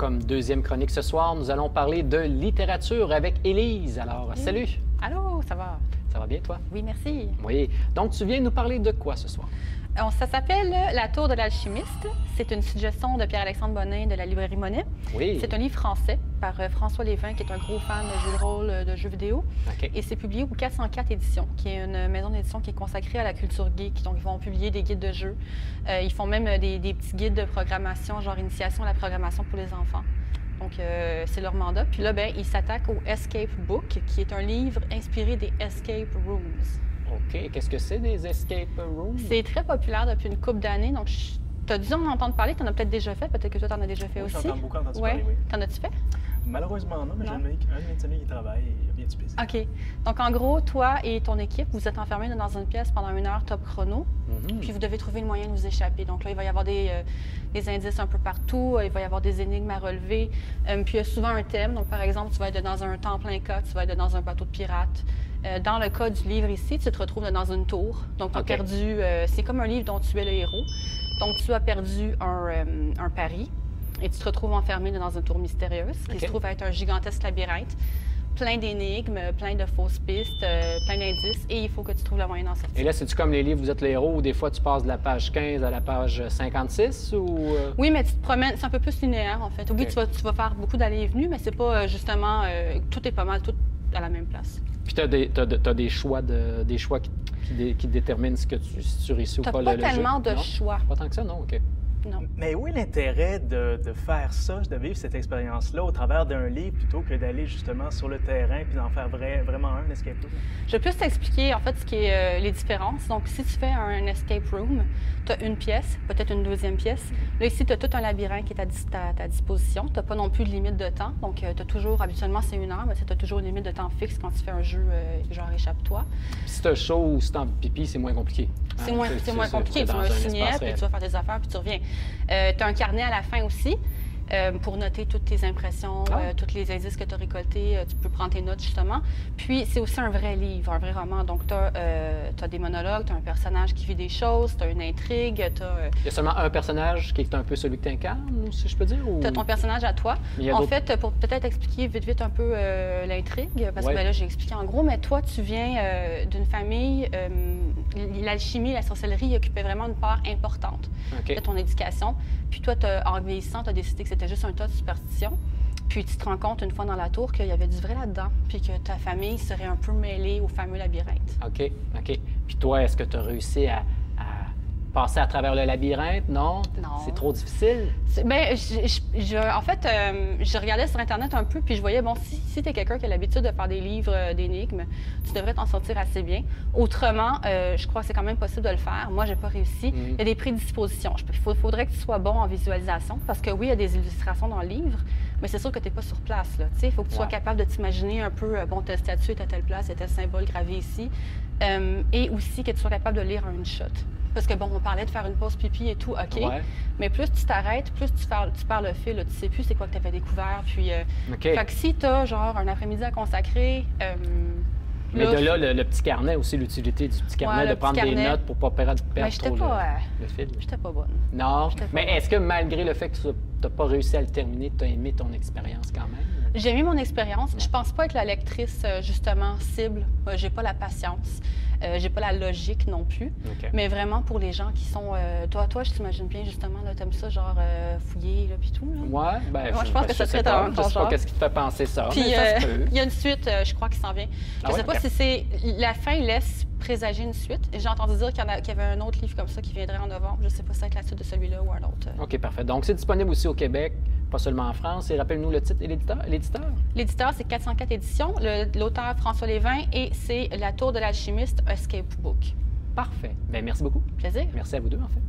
comme deuxième chronique ce soir, nous allons parler de littérature avec Élise. Alors, salut! Allô, ça va? Ça va bien, toi? Oui, merci. Oui. Donc, tu viens nous parler de quoi ce soir? Ça s'appelle La Tour de l'alchimiste. C'est une suggestion de Pierre-Alexandre Bonin de la librairie Monet. Oui. C'est un livre français par François Lévin, qui est un gros fan de jeux de rôle, de jeux vidéo. OK. Et c'est publié au 404 Éditions, qui est une maison d'édition qui est consacrée à la culture geek. Donc, ils vont publier des guides de jeux. Ils font même des petits guides de programmation, genre initiation à la programmation pour les enfants. Donc, c'est leur mandat. Puis là, ben, ils s'attaquent au Escape Book, qui est un livre inspiré des Escape Rooms. OK. Qu'est-ce que c'est des escape rooms? C'est très populaire depuis une couple d'années. Donc, tu as dû en entendre parler. Tu en as peut-être déjà fait. Peut-être que toi, tu en as déjà fait aussi. J'entends beaucoup entendu parler, oui. T'en as-tu fait? Malheureusement, non, mais j'ai un de mes amis qui travaille et il a bien du plaisir. OK. Donc, en gros, toi et ton équipe, vous êtes enfermés dans une pièce pendant 1 heure top chrono, puis vous devez trouver le moyen de vous échapper. Donc là, il va y avoir des indices un peu partout, il va y avoir des énigmes à relever, puis il y a souvent un thème. Donc, par exemple, tu vas être dans un temple inca, tu vas être dans un bateau de pirates. Dans le cas du livre ici, tu te retrouves dans une tour. Donc, tu as perdu... c'est comme un livre dont tu es le héros. Donc, tu as perdu un pari. Et tu te retrouves enfermé dans une tour mystérieuse qui se trouve être un gigantesque labyrinthe, plein d'énigmes, plein de fausses pistes, plein d'indices, et il faut que tu trouves le moyen d'en sortir. Et là, c'est-tu comme les livres Vous êtes le héros, où des fois tu passes de la page 15 à la page 56 ou... Oui, mais tu te promènes, c'est un peu plus linéaire en fait. Oui, tu vas faire beaucoup d'allées et venues, mais c'est pas justement, tout est pas mal, tout à la même place. Puis t'as des choix qui déterminent si tu réussis ou pas le jeu? T'as pas tellement de choix. Pas tant que ça, non? OK. Non. Mais où est l'intérêt de faire ça, de vivre cette expérience-là au travers d'un livre plutôt que d'aller justement sur le terrain puis d'en faire vraiment un escape room? Je vais plus t'expliquer en fait ce qui est les différences. Donc, si tu fais un escape room, tu as une pièce, peut-être une deuxième pièce. Là, ici, tu as tout un labyrinthe qui est à ta disposition. Tu n'as pas non plus de limite de temps. Donc, tu as toujours, habituellement, c'est 1 heure, mais tu as toujours une limite de temps fixe quand tu fais un jeu genre Échappe-toi. Si tu as chaud ou si tu en pipi, c'est moins compliqué. C'est moins compliqué. Tu as un signet, puis tu vas faire tes affaires, puis tu reviens. Tu as un carnet à la fin aussi pour noter toutes tes impressions, tous les indices que tu as récoltés. Tu peux prendre tes notes, justement. Puis, c'est aussi un vrai livre, un vrai roman. Donc, tu as des monologues, tu as un personnage qui vit des choses, tu as une intrigue, Il y a seulement un personnage qui est un peu celui que tu incarnes, si je peux dire? Ou... Tu as ton personnage à toi. En fait, pour peut-être expliquer vite un peu l'intrigue, parce que ben là, j'ai expliqué en gros, mais toi, tu viens d'une famille... l'alchimie, la sorcellerie occupait vraiment une part importante de ton éducation. Puis toi, en vieillissant, tu as décidé que c'était juste un tas de superstitions. Puis tu te rends compte une fois dans la tour qu'il y avait du vrai là-dedans, puis que ta famille serait un peu mêlée au fameux labyrinthe. OK. Puis toi, est-ce que tu as réussi à passer à travers le labyrinthe? Non? Non. C'est trop difficile? Bien, en fait, je regardais sur Internet un peu, puis je voyais, bon, si tu es quelqu'un qui a l'habitude de faire des livres d'énigmes, tu devrais t'en sortir assez bien. Autrement, je crois que c'est quand même possible de le faire. Moi, j'ai pas réussi. Il y a des prédispositions. Il faudrait que tu sois bon en visualisation, parce que oui, il y a des illustrations dans le livre, mais c'est sûr que tu n'es pas sur place. Il faut que tu sois capable de t'imaginer un peu, bon, ta statue est à telle place, il y a tel symbole gravé ici, et aussi que tu sois capable de lire en une shot. Parce que, bon, on parlait de faire une pause pipi et tout, OK. Mais plus tu t'arrêtes, plus tu perds le fil. Là. Tu sais plus c'est quoi que tu avais découvert. Puis, fait que si tu as, genre, un après-midi à consacrer... mais de là, le petit carnet aussi, l'utilité du petit carnet, de prendre des notes pour ne pas perdre trop le fil. J'étais pas bonne. Non, mais est-ce que malgré le fait que tu n'as pas réussi à le terminer, tu as aimé ton expérience quand même? J'ai aimé mon expérience. Je pense pas être la lectrice, justement, cible. J'ai pas la patience. J'ai pas la logique non plus. Mais vraiment pour les gens qui sont... Toi, je t'imagine bien, justement, t'aimes ça, genre fouiller, là, puis tout. Là. Ouais, ben, moi, je pense que ça serait ton genre. Je sais pas qu'est-ce qui te fait penser ça, puis, mais ça se peut. Il y a une suite, je crois, qui s'en vient. Je sais pas si c'est... La fin laisse présager une suite. J'ai entendu dire qu'il y avait un autre livre comme ça qui viendrait en novembre. Je sais pas si c'est la suite de celui-là ou un autre. OK, parfait. Donc, c'est disponible aussi au Québec, pas seulement en France. Et rappelle-nous le titre et l'éditeur. L'éditeur, c'est 404 Éditions. L'auteur, François Lévin, et c'est La Tour de l'alchimiste, Escape Book. Parfait. Bien, merci beaucoup. Plaisir. Merci à vous deux, en fait.